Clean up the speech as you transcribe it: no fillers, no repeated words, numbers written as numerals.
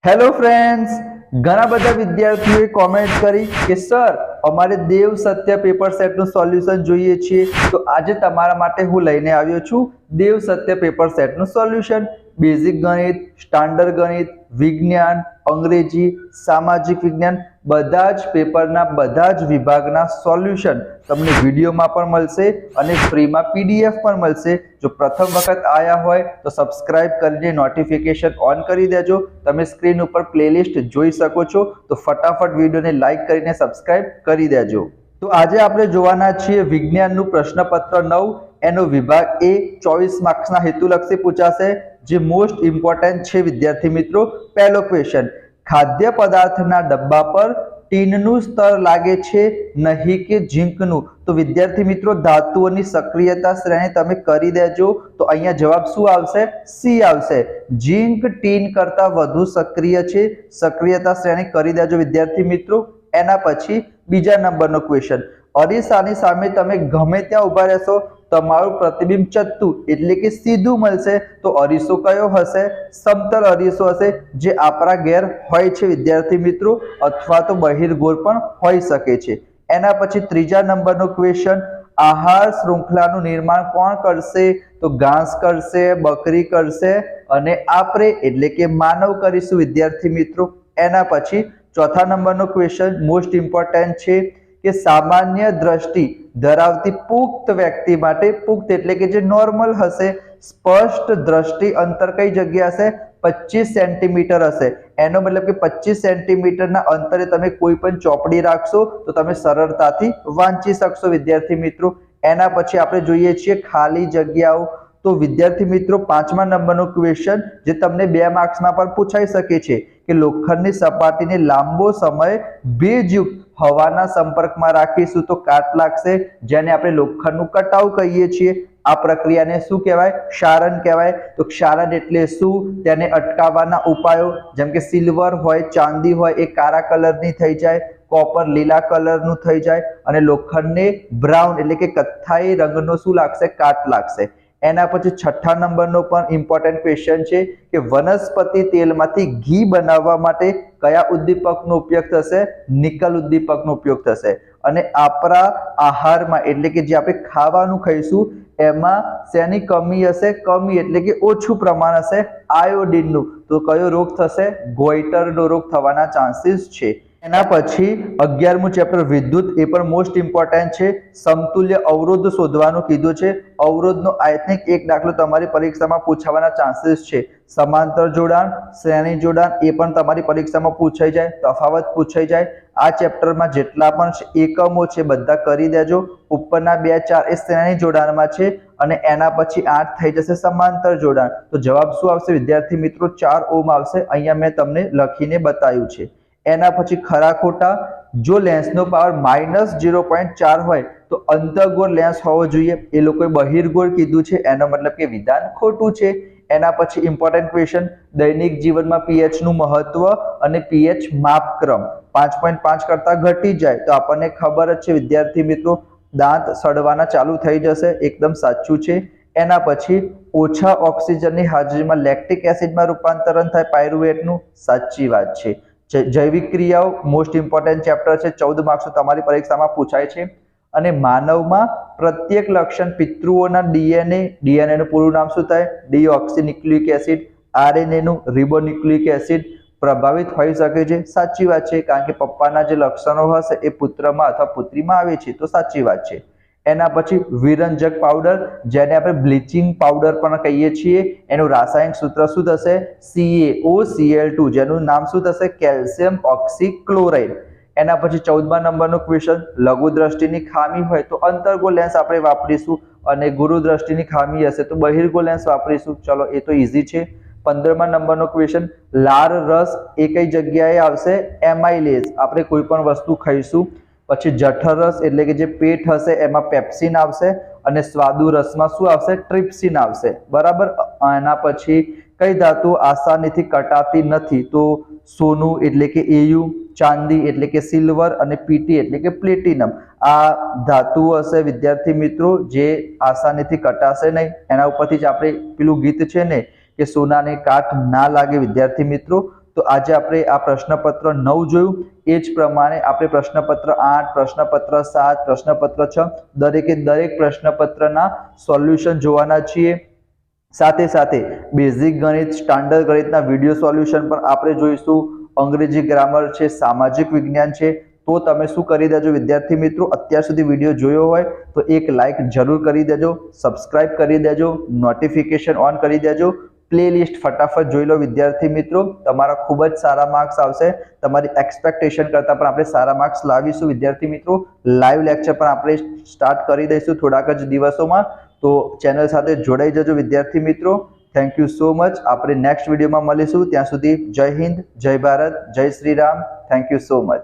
Hello friends, ઘણા બધા વિદ્યાર્થીઓએ કોમેન્ટ કરી કે સર અમારે દેવ સત્ય પેપર સેટનું સોલ્યુશન જોઈએ છીએ. તો આજે તમારા માટે હું લઈને આવ્યો છું દેવ સત્ય પેપર સેટનું સોલ્યુશન. બેઝિક ગણિત, સ્ટાન્ડર્ડ ગણિત, વિજ્ઞાન, અંગ્રેજી, સામાજિક વિજ્ઞાન બધા જ પેપરના બધા જ વિભાગના સોલ્યુશન તમને વિડીયોમાં પણ મળશે અને ફ્રીમાં પીડીએફ પણ મળશે. જો પ્રથમ વખત આયા હોય તો સબસ્ક્રાઇબ કરીને નોટિફિકેશન ઓન કરી દેજો. તમે સ્ક્રીન ઉપર પ્લેલિસ્ટ જોઈ શકો છો, તો ફટાફટ વિડીયોને લાઈક કરીને સબસ્ક્રાઇબ કરી દેજો. તો આજે આપણે જોવાના છીએ વિજ્ઞાનનું પ્રશ્નપત્ર 9. એનો વિભાગ એ 24 માર્ક્સના હેતુલક્ષી પૂછાશે, જે મોસ્ટ ઇમ્પોર્ટન્ટ છે વિદ્યાર્થી મિત્રો. પહેલો ક્વેશ્ચન, ખાદ્ય પદાર્થના ડબ્બા પર ટીનનું સ્તર લાગે છે નહીં કે ઝીંકનું? તો વિદ્યાર્થી મિત્રો ધાતુઓની સક્રિયતા શ્રેણી તમે કરી દેજો. તો અહીંયા જવાબ શું આવશે? સી આવશે. ઝીંક ટીન કરતા વધુ સક્રિય છે. સક્રિયતા શ્રેણી કરી દેજો વિદ્યાર્થી મિત્રો. એના પછી બીજા નંબરનો ક્વેશ્ચન, અરીસાની સામે તમે ગમે ત્યાં ઉભા રહેશો, તમારું પ્રતિબિંબ ચત્તુ એટલે કે સીધું મળશે. તો અરીસો કયો હશે? સમતલ અરીસો હશે, જે આપણા ઘેર હોય છે વિદ્યાર્થી મિત્રો, અથવા તો બહિર્ગોળ પણ હોઈ શકે છે. એના પછી ત્રીજા નંબરનો ક્વેશ્ચન, આહાર શૃંખલાનું નિર્માણ કોણ કરશે? તો ઘાસ કરશે, બકરી કરશે અને આપણે એટલે કે માનવ કરીશું વિદ્યાર્થી મિત્રો. એના પછી ચોથા નંબરનો ક્વેશ્ચન મોસ્ટ ઇમ્પોર્ટન્ટ છે કે સામાન્ય દ્રષ્ટિ ધરાવતી પુખ્ત વ્યક્તિ માટે, પુખ્ત એટલે કે જે નોર્મલ હશે, સ્પષ્ટ દ્રષ્ટિ અંતર કઈ જગ્યા હશે? 25 સેન્ટીમીટર હશે. એનો મતલબ કે 25 સેન્ટીમીટરના અંતરે તમે કોઈ પણ ચોપડી રાખશો તો તમે સરળતાથી વાંચી શકશો વિદ્યાર્થી મિત્રો. એના પછી આપણે જોઈએ છીએ ખાલી જગ્યાઓ. તો વિદ્યાર્થી મિત્રો પાંચમા નંબરનો ક્વેશ્ચન, જે તમને 2 માર્ક્સમાં પણ પૂછાઈ શકે છે કે લોખંડની સપાટીને લાંબો સમય ભેજયુક્ત હવાના સંપર્કમાં રાખીશું તો કાટ લાગશે, જેને આપણે લોખંડનું કટાવ કહીએ છીએ. આ પ્રક્રિયાને શું કહેવાય? ક્ષારણ કહેવાય. તો ક્ષારણ એટલે શું? તેને અટકાવવાના ઉપાયો, જેમ કે સિલ્વર હોય, ચાંદી હોય, એ કાળા કલરની થઈ જાય, કોપર લીલા કલરનું થઈ જાય અને લોખંડને બ્રાઉન એટલે કે કથ્થાઈ રંગનો શું લાગશે? કાટ લાગશે. એના પછી છઠ્ઠા નંબરનો પણ ઇમ્પોર્ટન્ટ ક્વેશ્ચન છે કે વનસ્પતિ તેલમાંથી ઘી બનાવવા માટે કયા ઉદ્દીપકનો ઉપયોગ થશે? નિકલ ઉદ્દીપકનો ઉપયોગ થશે. અને આપણા આહારમાં એટલે કે જે આપણે ખાવાનું ખાઈશું એમાં શેની કમી હશે? કમી એટલે કે ઓછું પ્રમાણ હશે આયોડિનનું. તો કયો રોગ થશે? ગોઈટરનો રોગ થવાના ચાન્સીસ છે. એના પછી 11મું ચેપ્ટર વિદ્યુત, એ પણ મોસ્ટ ઇમ્પોર્ટન્ટ છે. સમતુલ્ય અવરોધ શોધવાનું કીધું છે. અવરોધનો આઈ થિંક એક દાખલો તમારી પરીક્ષામાં પૂછાવાના ચાન્સીસ છે. સમાંતર જોડાણ, શ્રેણી જોડાણ, એ પણ તમારી પરીક્ષામાં પૂછાઈ જાય, તફાવત પૂછાઈ જાય. આ ચેપ્ટરમાં જેટલા પણ એકમો છે બધા કરી દેજો. ઉપરના 2 4 એ શ્રેણી જોડાણમાં છે અને એના પછી 8 થઈ જશે સમાંતર જોડાણ. તો જવાબ શું આવશે વિદ્યાર્થી મિત્રો? 4 ઓમ આવશે. અહીંયા મેં તમને લખીને બતાવ્યું છે. એના પછી ખરા ખોટા, જો લેન્સનો પાવર -0.4 હોય તો અંતર્ગોળ લેન્સ હોવો જોઈએ. એ લોકોએ બહિર્ગોળ કીધું છે, એનો મતલબ કે વિધાન ખોટું છે. એના પછી ઇમ્પોર્ટન્ટ ક્વેશ્ચન, દૈનિક જીવનમાં pH નું મહત્વ અને pH માપક્રમ 5.5 કરતા ઘટી જાય તો આપણને ખબર જ છે વિદ્યાર્થી મિત્રો, દાંત સડવાના ચાલુ થઈ જશે. એકદમ સાચું છે. એના પછી ઓછા ઓક્સિજનની હાજરીમાં લેક્ટિક એસિડમાં રૂપાંતરણ થાય પાયરુવેટનું, સાચી વાત છે. જૈવિક ક્રિયાઓ મોસ્ટ ઇમ્પોર્ટન્ટ ચેપ્ટર છે. 14 માર્ક્સ તમારી પરીક્ષામાં પૂછાય છે. અને માનવમાં પ્રત્યેક લક્ષણ પિતૃઓના ડીએનએ નું પૂરું નામ શું થાય? ડીઓક્સીન્યુક્લિક એસિડ. આરએનએ નું રિબોન્યુક્લિક એસિડ પ્રભાવિત હોઈ શકે છે. સાચી વાત છે, કારણ કે પપ્પાના જે લક્ષણો હશે એ પુત્રમાં અથવા પુત્રીમાં આવે છે, તો સાચી વાત છે. એના પછી વિરંજક પાવડર, જેને આપણે બ્લીચિંગ પાવડર પણ કહીએ છીએ, એનું રાસાયણિક સૂત્ર શું થશે? CaOCl2, જેનું નામ શું થશે? Calcium oxychloride. એના પછી 14મા નંબરનો ક્વેશ્ચન, લઘુ દ્રષ્ટિની ખામી હોય તો અંતર્ગોળ લેન્સ આપણે વાપરીશું અને ગુરુ દ્રષ્ટિની ખામી હશે તો બહિર્ગોળ લેન્સ વાપરીશું. ચલો, એ તો ઈઝી છે. 15મા નંબરનો ક્વેશ્ચન, લાળ રસ એ કઈ જગ્યાએ આવશે? એમાઇલેઝ. આપણે કોઈ પણ વસ્તુ ખાઈશું પછી જઠર રસ એટલે કે જે પેટ હશે એમાં પેપ્સિન આવશે અને સ્વાદુ રસમાં શું આવશે? ટ્રિપ્સિન આવશે. બરાબર. એના પછી કઈ ધાતુ આસાનીથી કટાતી નથી? તો સોનું એટલે કે Au, ચાંદી એટલે કે સિલ્વર અને પીટી એટલે કે પ્લેટિનમ. આ ધાતુ હશે વિદ્યાર્થી મિત્રો જે આસાનીથી કટાશે નહીં. એના ઉપરથી જ આપણે પેલું ગીત છે ને કે સોનાને કાટ ના લાગે વિદ્યાર્થી મિત્રો, તો આજે આપણે આ પ્રશ્નપત્ર 9 જોયું, એ જ પ્રમાણે આપણે પ્રશ્નપત્ર 8, પ્રશ્નપત્ર 7, પ્રશ્નપત્ર 6 દરેકે દરેક પ્રશ્નપત્રના સોલ્યુશન જોવાના છીએ. સાથે સાથે બેઝિક ગણિત, સ્ટાન્ડર્ડ ગણિતના વિડીયો સોલ્યુશન પણ આપણે જોઈશું. અંગ્રેજી ગ્રામર છે, સામાજિક વિજ્ઞાન છે. તો તમે શું કરી દેજો વિદ્યાર્થી મિત્રો, અત્યાર સુધી વિડીયો જોયો હોય તો એક લાઈક જરૂર કરી દેજો, સબસ્ક્રાઇબ કરી દેજો, નોટિફિકેશન ઓન કરી દેજો. પ્લેલિસ્ટ ફટાફટ જોઈ લો વિદ્યાર્થી મિત્રો, તમારા ખૂબ જ સારા માર્ક્સ આવશે. તમારી એક્સપેક્ટેશન કરતાં પણ આપણે સારા માર્ક્સ લાવીશું વિદ્યાર્થી મિત્રો. લાઈવ લેક્ચર પણ આપણે સ્ટાર્ટ કરી દઈશું થોડાક જ દિવસોમાં. તો ચેનલ સાથે જોડાઈ જજો વિદ્યાર્થી મિત્રો. Thank you so much. આપણે નેક્સ્ટ વિડીયોમાં મળીશું. ત્યાં સુધી જય હિન્દ, જય ભારત, જય Shri Ram. Thank you so much.